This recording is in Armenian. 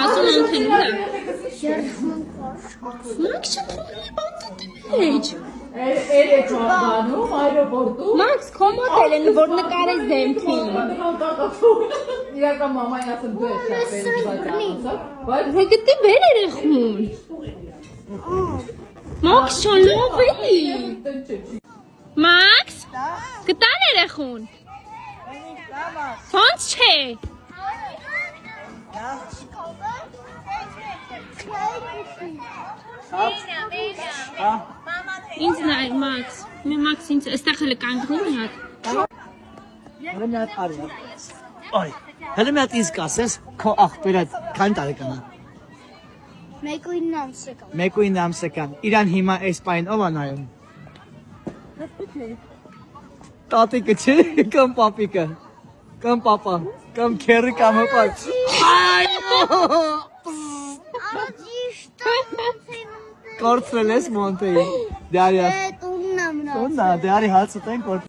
ասում անթենում է։ Մաքս Մաքս կոմոդ են, որ նկարես դեմքին։ Իրական մաման ասում դու ես շապել Գտի բեր երեխուն։ Մաքս շալով էլի։ Մաքս, գտան երեխուն։ Ոնց չէ։ Ինձ նայ Մաքս, Մաքս ինձ այստեղ հələ կանգնի մի հատ։ Հələ մի հատ արի։ Այ, հələ մի հատ ինձ կասես, քո աղբերը քանի տարեկան է։ 1.9 ամսական։ 1.9 ամսական։ Իրան հիմա այս պայն ով է նայում։ Տատիկը չէ, կամ պապիկը։ Կամ պապա, կամ քերի կամ հապա։ Կորցրել ես Մոնտեի։ Դարիա։ Տունն ամնա։ Տուննա, դարի հացը տեն կորցրել։